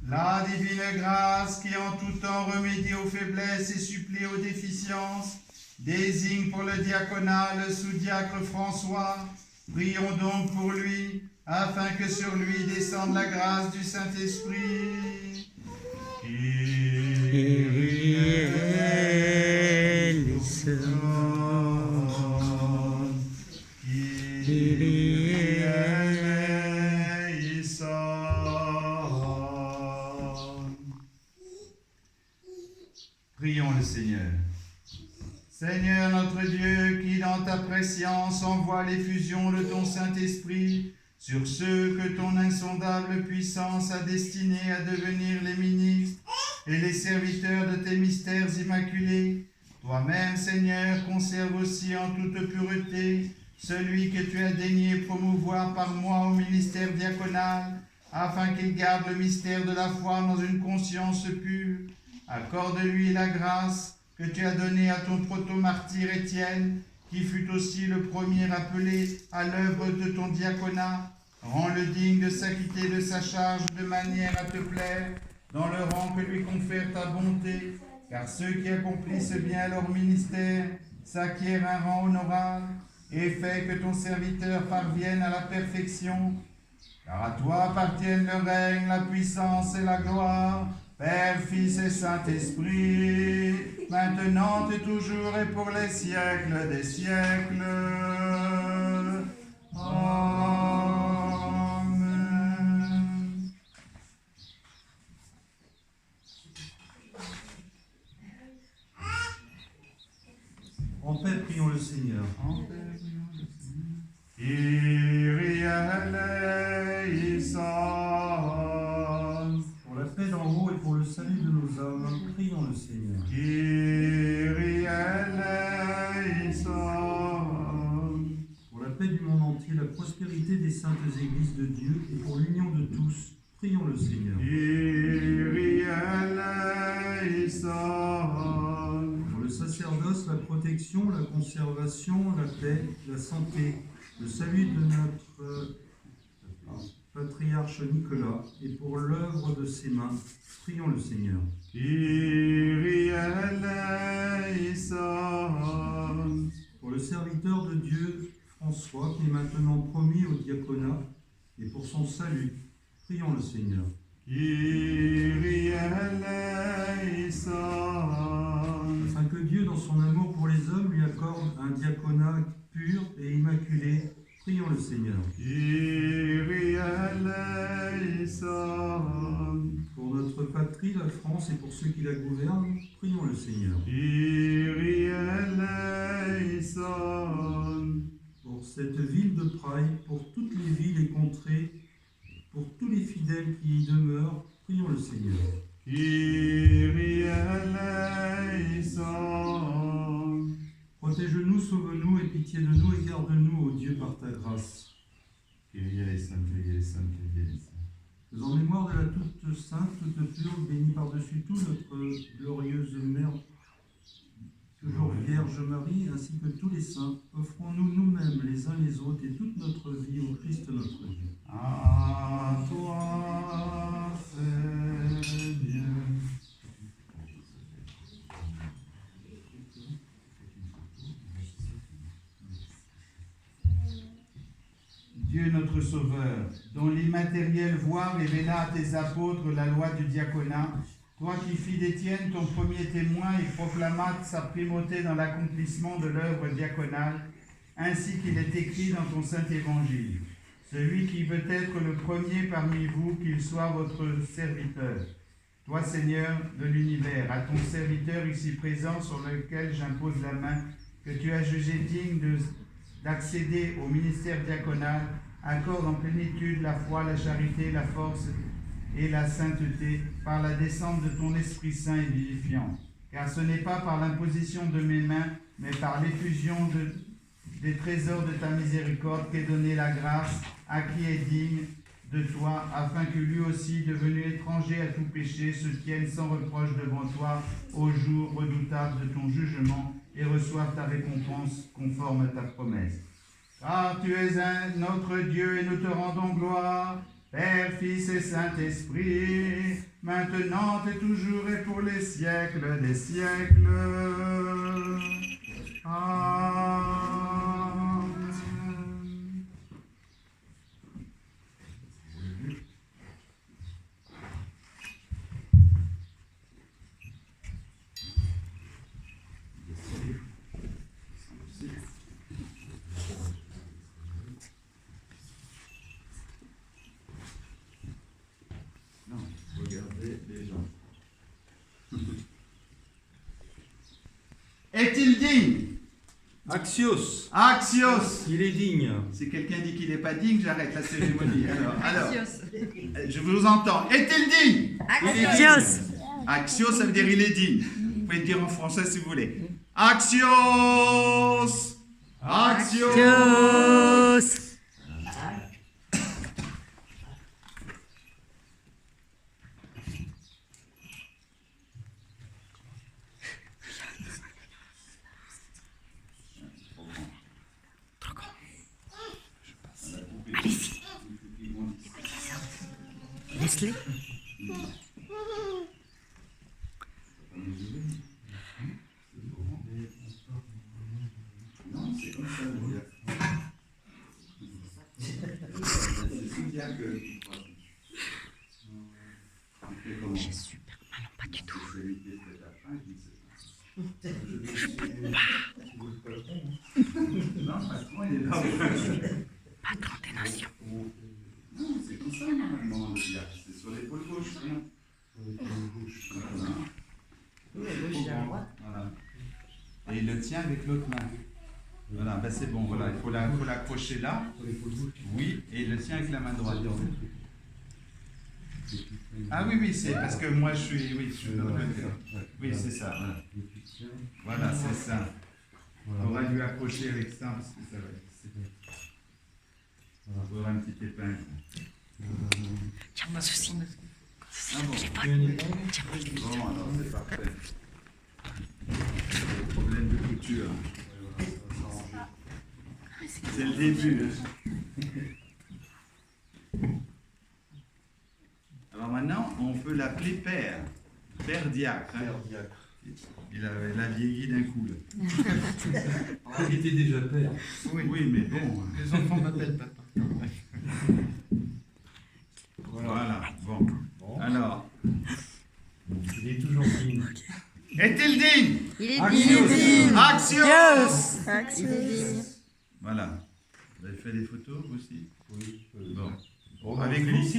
La divine grâce qui en tout temps remédie aux faiblesses et supplie aux déficiences, désigne pour le diaconat le sous-diacre François. Prions donc pour lui, afin que sur lui descende la grâce du Saint-Esprit. Kyrie eleison. Kyrie eleison. Prions le Seigneur. Seigneur notre Dieu, qui dans ta préscience envoie l'effusion de ton Saint-Esprit sur ceux que ton insondable puissance a destinés à devenir les ministres et les serviteurs de tes mystères immaculés, toi-même, Seigneur, conserve aussi en toute pureté celui que tu as daigné promouvoir par moi au ministère diaconal, afin qu'il garde le mystère de la foi dans une conscience pure. Accorde-lui la grâce que tu as donnée à ton proto-martyr Étienne, qui fut aussi le premier appelé à l'œuvre de ton diaconat. Rends-le digne de s'acquitter de sa charge de manière à te plaire, dans le rang que lui confère ta bonté, car ceux qui accomplissent bien leur ministère s'acquièrent un rang honorable, et fais que ton serviteur parvienne à la perfection. Car à toi appartiennent le règne, la puissance et la gloire, Père, Fils et Saint-Esprit, maintenant et toujours et pour les siècles des siècles. Amen. En paix, prions le Seigneur. En paix, prions le Seigneur. Kyrie eleison. Pour la paix d'en haut et pour le salut de nos âmes, prions le Seigneur. Kyrie eleison. Pour la paix du monde entier, la prospérité des saintes églises de Dieu et pour l'union de tous, prions le Seigneur. Kyrie eleison. Pour le sacerdoce, la protection, la conservation, la paix, la santé, le salut de notre patriarche Nicolas et pour l'œuvre de ses mains, prions le Seigneur. Kyrie eleison. Pour le serviteur de Dieu, François, qui est maintenant promis au diaconat, et pour son salut, prions le Seigneur. Kyrie eleison. Afin que Dieu, dans son amour pour les hommes, lui accorde un diaconat pur et immaculé, prions le Seigneur. Kyrie eleison. Pour notre patrie, la France, et pour ceux qui la gouvernent, prions le Seigneur. Kyrie eleison. Pour cette ville de Praille, pour toutes les villes et contrées, pour tous les fidèles qui y demeurent, prions le Seigneur. Kyrie eleison. Protège-nous, sauve-nous, et pitié de nous, et garde-nous, ô Dieu, par ta grâce. Kyrie eleison, Kyrie eleison, Kyrie eleison. Faisons mémoire de la toute sainte, toute pure, bénie par-dessus tout, notre glorieuse Mère, toujours Vierge Marie, ainsi que tous les saints, offrons-nous nous-mêmes les uns les autres et toute notre vie au Christ notre Dieu. À toi, Seigneur. Dieu notre Sauveur, dont l'immatérielle voix révéla à tes apôtres la loi du diaconat, toi qui fis d'Étienne ton premier témoin et proclama sa primauté dans l'accomplissement de l'œuvre diaconale, ainsi qu'il est écrit dans ton saint évangile. Celui qui veut être le premier parmi vous, qu'il soit votre serviteur. Toi, Seigneur de l'univers, à ton serviteur ici présent sur lequel j'impose la main, que tu as jugé digne d'accéder au ministère diaconal, accorde en plénitude la foi, la charité, la force et la sainteté par la descente de ton Esprit Saint et vivifiant. Car ce n'est pas par l'imposition de mes mains, mais par l'effusion des trésors de ta miséricorde qu'est donnée la grâce à qui est digne de toi, afin que lui aussi, devenu étranger à tout péché, se tienne sans reproche devant toi au jour redoutable de ton jugement et reçoive ta récompense conforme à ta promesse. Car tu es notre Dieu et nous te rendons gloire Père, Fils et Saint-Esprit, maintenant et toujours et pour les siècles des siècles. Amen. Non, regardez les gens. Est-il digne? Axios, Axios. il est digne. Si quelqu'un dit qu'il n'est pas digne, j'arrête la cérémonie. Alors, je vous entends. Est-il digne? Axios. Axios, ça veut dire il est digne. Vous pouvez le dire en français si vous voulez. Axios. Axios. Axios. Laisse-les. Non, c'est comme ça, le dire. C'est bien que. Je suis super malin, pas du tout. Je Non, patron, il est là. Patron des nations. Non, c'est comme ça, normalement, le diable. C'est sur l'épaule gauche, non? Voilà. Voilà. Et il le tient avec l'autre main. Voilà, ben c'est bon, voilà. Il faut l'accrocher là. Oui, et il le tient avec la main droite. Ah oui, oui, c'est parce que moi je suis de l'autre côté. Oui, c'est ça. Voilà, c'est ça. On va lui accrocher avec ça parce que ça va être. On va avoir un petit épingle. Tiens, pas de souci. Ah bon. Bon, alors c'est parfait. Problème de couture. C'est le début. Alors maintenant, on peut l'appeler Père. Père Diacre. Il a vieilli d'un coup. Il était déjà père. Oui, mais bon. Les enfants m'appellent papa. Voilà, bon. Alors, Il est toujours digne. est-il digne? Il est Axios. digne. Axios. Axios. Voilà. Vous avez fait des photos vous aussi? Oui. Bon. Avec vous?